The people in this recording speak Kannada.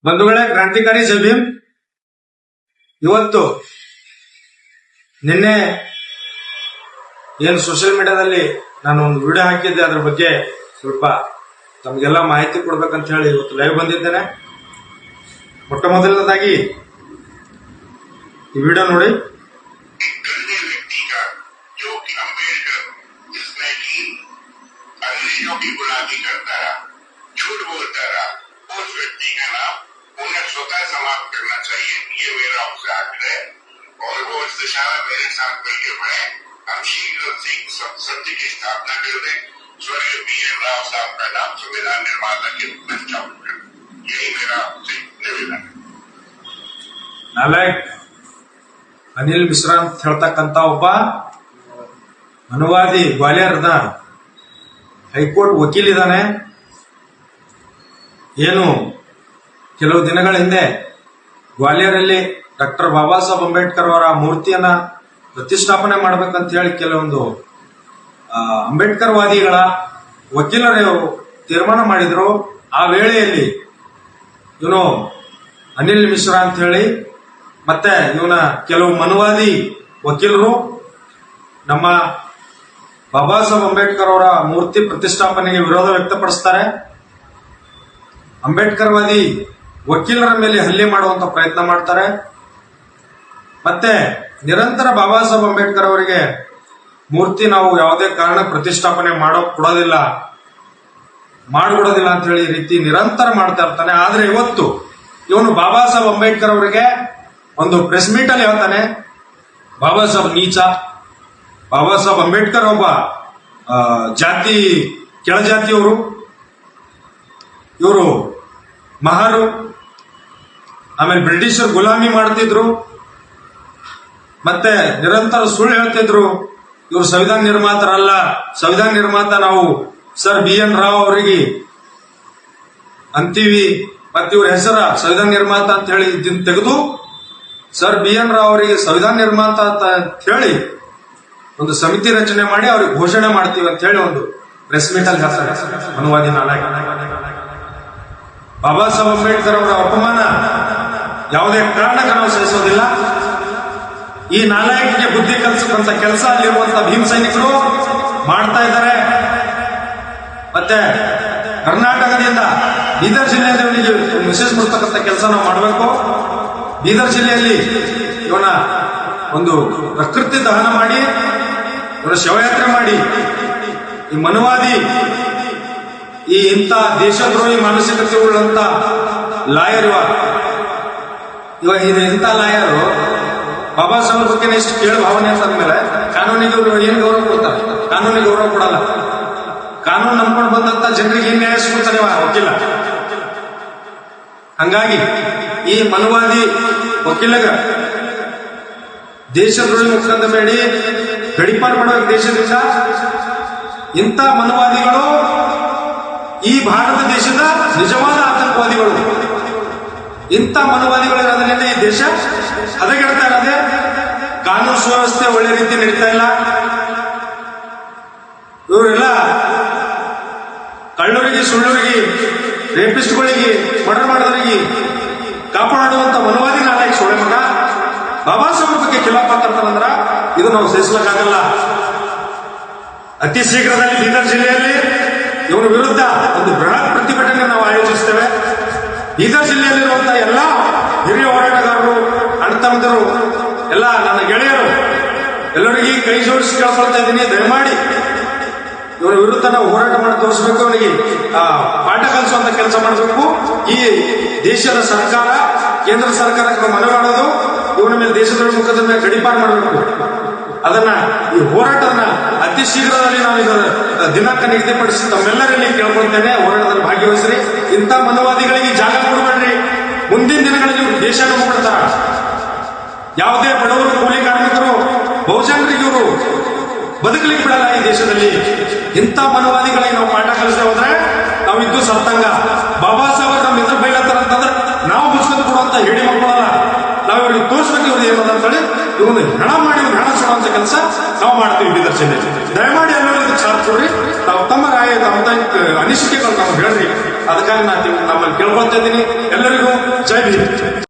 ಬಂಧುಗಳೇ, ಕ್ರಾಂತಿಕಾರಿ ಜೈ ಭೀಮ್. ಇವತ್ತು ನಿನ್ನೆ ಏನು ಸೋಷಿಯಲ್ ಮೀಡಿಯಾದಲ್ಲಿ ನಾನು ಒಂದು ವಿಡಿಯೋ ಹಾಕಿದ್ದೆ, ಅದ್ರ ಬಗ್ಗೆ ಸ್ವಲ್ಪ ತಮಗೆಲ್ಲ ಮಾಹಿತಿ ಕೊಡ್ಬೇಕಂತ ಹೇಳಿ ಇವತ್ತು ಲೈವ್ ಬಂದಿದ್ದೇನೆ. ಮೊಟ್ಟ ಮೊದಲನೇದಾಗಿ ಈ ವಿಡಿಯೋ ನೋಡಿ. की गुलामी करता रहा, झूठ बोलता रहा, उस व्यक्ति का नाम उन्हें स्वतः समाप्त करना चाहिए। ये मेरा आपसे आग्रह है और वो इस दिशा में मेरे साथ मिलकर बढ़े। हम शीघ्र सत्य की स्थापना कर दें। स्वर्गीय BN राव साहब का नाम संविधान निर्माता के रूप में स्थापित कर, यही मेरा आपसे निवेदन है. ನಾಲಾಯಕ್ ಅನಿಲ್ ಮಿಶ್ರಾ ಅಂತ ಹೇಳ್ತಕ್ಕಂತ ಒಬ್ಬ ಅನುವಾದಿ ಗ್ವಾಲಿಯರ್ದ ಹೈಕೋರ್ಟ್ ವಕೀಲ್ ಇದ್ದಾನೆ. ಏನು ಕೆಲವು ದಿನಗಳ ಹಿಂದೆ ಗ್ವಾಲಿಯರಲ್ಲಿ ಡಾಕ್ಟರ್ ಬಾಬಾ ಸಾಹೇಬ್ ಅಂಬೇಡ್ಕರ್ ಅವರ ಮೂರ್ತಿಯನ್ನ ಪ್ರತಿಷ್ಠಾಪನೆ ಮಾಡಬೇಕಂತ ಹೇಳಿ ಕೆಲವೊಂದು ಅಂಬೇಡ್ಕರ್ ವಾದಿಗಳ ವಕೀಲರು ತೀರ್ಮಾನ ಮಾಡಿದ್ರು. ಆ ವೇಳೆಯಲ್ಲಿ ಇವನು ಅನಿಲ್ ಮಿಶ್ರಾ ಅಂತ ಹೇಳಿ ಮತ್ತೆ ಇವನ ಕೆಲವು ಮನುವಾದಿ ವಕೀಲರು ನಮ್ಮ ಬಾಬಾ ಸಾಹೇಬ್ ಅಂಬೇಡ್ಕರ್ ಅವರ ಮೂರ್ತಿ ಪ್ರತಿಷ್ಠಾಪನೆಗೆ ವಿರೋಧ ವ್ಯಕ್ತಪಡಿಸ್ತಾರೆ. ಅಂಬೇಡ್ಕರ್ ವಾದಿ ವಕೀಲರ ಮೇಲೆ ಹಲ್ಲೆ ಮಾಡುವಂತ ಪ್ರಯತ್ನ ಮಾಡ್ತಾರೆ. ಮತ್ತೆ ನಿರಂತರ ಬಾಬಾ ಸಾಹೇಬ್ ಅಂಬೇಡ್ಕರ್ ಅವರಿಗೆ ಮೂರ್ತಿ ನಾವು ಯಾವುದೇ ಕಾರಣ ಪ್ರತಿಷ್ಠಾಪನೆ ಮಾಡಿಕೊಡೋದಿಲ್ಲ ಅಂತ ಹೇಳಿ ಈ ರೀತಿ ನಿರಂತರ ಮಾಡ್ತಾ ಇರ್ತಾನೆ. ಆದ್ರೆ ಇವತ್ತು ಇವನು ಬಾಬಾ ಸಾಹೇಬ್ ಅಂಬೇಡ್ಕರ್ ಅವರಿಗೆ ಒಂದು ಪ್ರೆಸ್ ಮೀಟ್ ಅಲ್ಲಿ ಹೇಳ್ತಾನೆ, ಬಾಬಾ ಸಾಹೇಬ್ ನೀಚ, ಬಾಬಾ ಸಾಹೇಬ್ ಅಂಬೇಡ್ಕರ್ ಒಬ್ಬ ಜಾತಿ ಕೆಳಜಾತಿಯವರು, ಇವರು ಮಹಾರು, ಆಮೇಲೆ ಬ್ರಿಟಿಷರು ಗುಲಾಮಿ ಮಾಡ್ತಿದ್ರು, ಮತ್ತೆ ನಿರಂತರ ಸುಳ್ಳು ಹೇಳ್ತಿದ್ರು. ಇವರು ಸಂವಿಧಾನ ನಿರ್ಮಾತರಲ್ಲ, ಸಂವಿಧಾನ ನಿರ್ಮಾತ ನಾವು ಸರ್ BN ರಾವ್ ಅವರಿಗೆ ಅಂತೀವಿ. ಮತ್ತೆ ಇವ್ರ ಹೆಸರ ಸಂವಿಧಾನ ನಿರ್ಮಾತ ಅಂತ ಹೇಳಿ ಇದನ್ನ ತೆಗೆದು ಸರ್ BN ರಾವ್ ಅವರಿಗೆ ಸಂವಿಧಾನ ನಿರ್ಮಾತ ಅಂತ ಹೇಳಿ ಒಂದು ಸಮಿತಿ ರಚನೆ ಮಾಡಿ ಅವ್ರಿಗೆ ಘೋಷಣೆ ಮಾಡ್ತೀವಿ ಅಂತ ಹೇಳಿ ಒಂದು ಪ್ರೆಸ್ ಮೀಟ್ ಅಲ್ಲಿ ಹೇಳ್ತಾರೆ ಅನುವಾದಿ ನಾಲಾಯಕ. ಬಾಬಾ ಸಾಹೇಬ್ ಅಂಬೇಡ್ಕರ್ ಅವರ ಅಪಮಾನ ಯಾವುದೇ ಕಾರಣಕ್ಕೆ ನಾವು ಸಹಿಸೋದಿಲ್ಲ. ಈ ನಾಲಾಯಕಿಗೆ ಬುದ್ಧಿ ಕಲಿಸುವಂತ ಕೆಲಸ ಅಲ್ಲಿರುವಂತ ಭೀಮ್ ಸೈನಿಕರು ಮಾಡ್ತಾ ಇದ್ದಾರೆ. ಮತ್ತೆ ಕರ್ನಾಟಕದಿಂದ ಬೀದರ್ ಜಿಲ್ಲೆಯಲ್ಲಿ ಇವನಿಗೆ ಮೆಸೇಜ್ ಕೊಡ್ತಕ್ಕಂಥ ಕೆಲಸ ನಾವು ಮಾಡಬೇಕು. ಬೀದರ್ ಜಿಲ್ಲೆಯಲ್ಲಿ ಇವನ ಒಂದು ಪ್ರಕೃತಿ ದಹನ ಮಾಡಿ, ಇವನ ಶವಯಾತ್ರೆ ಮಾಡಿ, ಈ ಮನುವಾದಿ ಈ ಇಂಥ ದೇಶದ್ರೋಹಿ ಮಾನಸಿಕತೆ ಉಳ್ಳಂತ ಲಾಯರ್ ಇವಾಗ ಇಂಥ ಲಾಯರು ಬಾಬಾ ಸಾಹೇಬ್ ಬಗ್ಗೆ ಇಷ್ಟು ಕೇಳು ಭಾವನೆ ಅಂತಂದ್ಮೇಲೆ ಕಾನೂನಿಗೆ ಏನು ಗೌರವ ಕೊಡ್ತಾರೆ? ಕಾನೂನಿಗೆ ಗೌರವ ಕೊಡಲ್ಲ. ಕಾನೂನು ನಂಬ್ಕೊಂಡು ಬಂದಂತ ಜನರಿಗೆ ಏನ್ ನ್ಯಾಯ ಸಿಗುತ್ತಾನೆ ವಕೀಲ. ಹಂಗಾಗಿ ಈ ಮನುವಾದಿ ವಕೀಲಗ ದೇಶದ್ರೋಹಿ ಮುಖಂಡ ಬೇಡಿ ಗಡಿಪಾರು ಮಾಡಬೇಕು ದೇಶದಿಂದ. ಇಂಥ ಮನುವಾದಿಗಳು ಈ ಭಾರತ ದೇಶದ ನಿಜವಾದ ಆತಂಕವಾದಿಗಳು. ಇಂಥ ಮನುವಾದಿಗಳು ಇರೋದ್ರಿಂದ ಈ ದೇಶ ಹದಗೆಡ್ತಾ ಇರೋದೇ. ಕಾನೂನು ಸುವ್ಯವಸ್ಥೆ ಒಳ್ಳೆ ರೀತಿ ನಡೀತಾ ಇಲ್ಲ. ಇವರೆಲ್ಲ ಕಳ್ಳರಿಗೆ, ಸುಳ್ಳರಿಗೆ, ರೇಪಿಸ್ಟ್ಗಳಿಗೆ, ಮರ್ಡರ್ ಮಾಡಿದವರಿಗೆ ಕಾಪಾಡುವಂತ ಮನುವಾದಿ ನಾಲಾಯಕ ಸೊಳ್ಳೆ ಮಗ ಬಾಬಾ ಸಾಹೇಬ್ ಬಗ್ಗೆ ಖಿಲಾಫ್ ಆಗ್ತಾರಂದ್ರ ಇದು ನಾವು ಸಹಿಸಲಾಗಲ್ಲ. ಅತಿ ಶೀಘ್ರದಲ್ಲಿ ಬೀದರ್ ಜಿಲ್ಲೆಯಲ್ಲಿ ಇವರ ವಿರುದ್ಧ ಒಂದು ಬೃಹತ್ ಪ್ರತಿಭಟನೆ ನಾವು ಆಯೋಜಿಸುತ್ತೇವೆ. ಬೀದರ್ ಜಿಲ್ಲೆಯಲ್ಲಿರುವಂತಹ ಎಲ್ಲ ಹಿರಿಯ ಹೋರಾಟಗಾರರು, ಅಣ್ಣತಮ್ಮಂದರು, ಎಲ್ಲ ನನ್ನ ಗೆಳೆಯರು ಎಲ್ಲರಿಗೆ ಕೈ ಜೋಡಿಸಿ ಕೇಳ್ಕೊಳ್ತಾ ಇದ್ದೀನಿ, ದಯಮಾಡಿ ಇವರ ವಿರುದ್ಧ ನಾವು ಹೋರಾಟ ಮಾಡಿ ತೋರಿಸಬೇಕು. ಅವನಿಗೆ ಪಾಠ ಕಲಿಸುವಂತ ಕೆಲಸ ಮಾಡಬೇಕು. ಈ ದೇಶದ ಸರ್ಕಾರ, ಕೇಂದ್ರ ಸರ್ಕಾರಕ್ಕೆ ಮನವಿ ಮಾಡೋದು, ಇವನ ಮೇಲೆ ದೇಶದ ಮುಖದ ಮೇಲೆ ಗಡಿಪಾರು ಮಾಡಬೇಕು. ಅದನ್ನ ಈ ಹೋರಾಟವನ್ನ ಅತಿ ಶೀಘ್ರದಲ್ಲಿ ನಾವು ಇದರ ದಿನಾಂಕ ನಿಗದಿಪಡಿಸಿ ತಮ್ಮೆಲ್ಲರಲ್ಲಿ ಕೇಳ್ಕೊಳ್ತೇನೆ. ಹೋರಾಟದಲ್ಲಿ ಭಾಗವಹಿಸ್ರಿ. ಇಂಥ ಮನುವಾದಿಗಳಿಗೆ ಜಾಗ ಕೊಡಬೇಡ್ರಿ. ಮುಂದಿನ ದಿನಗಳಲ್ಲಿ ದೇಶ ಬಿಡ್ತಾರ. ಯಾವುದೇ ಬಡವರು, ಕೂಲಿ ಕಾರ್ಮಿಕರು, ಬಹುಜನರಿಗೆ ಇವರು ಬದುಕಲಿಕ್ಕೆ ಬಿಡಲ್ಲ ಈ ದೇಶದಲ್ಲಿ. ಇಂಥ ಮನುವಾದಿಗಳಿಗೆ ನಾವು ಪಾಠ ಕಲಿಸದೆ ಹೋದ್ರೆ ನಾವು ಇದ್ದು ಸತ್ತಂಗ. ಬಾಬಾ ಸಾಹೇಬ್ ನಮ್ಮ ಎದುರು ಬೈಲತ್ತಾರ ಅಂತಂದ್ರೆ ನಾವು ಮುಚ್ಕೊಂಡು ಕೊಡುವಂತ ಹೇಳಿ ಮಕ್ಕಳಲ್ಲ. ನಾವು ಇವ್ರಿಗೆ ತೋರಿಸ್ಬೇಕು ಇವ್ರು ಏನದ ಅಂತ ಹೇಳಿ ಇವ್ರನ್ನ ಹಣ ಮಾಡಿ ಹಣ ಸುಡುವಂತ ಕೆಲಸ ನಾವು ಮಾಡ್ತೀವಿ ಬೀದರ್ ಜಿಲ್ಲೆ. ದಯಮಾಡಿ ಎಲ್ಲರೂ ಇದಕ್ಕೆ ಸಾಥ್ ಕೊಡ್ರಿ. ತಾವು ತಮ್ಮ ರಾಯ, ತಮ್ಮ ಅನಿಸಿಕೆಗಳು ನಾವು ಹೇಳ್ರಿ. ಅದಕ್ಕಾಗಿ ನಾನು ನಮ್ಮಲ್ಲಿ ಕೇಳ್ಕೊಳ್ತಾ ಇದ್ದೀನಿ. ಎಲ್ಲರಿಗೂ ಜೈ ಭೀಮ್.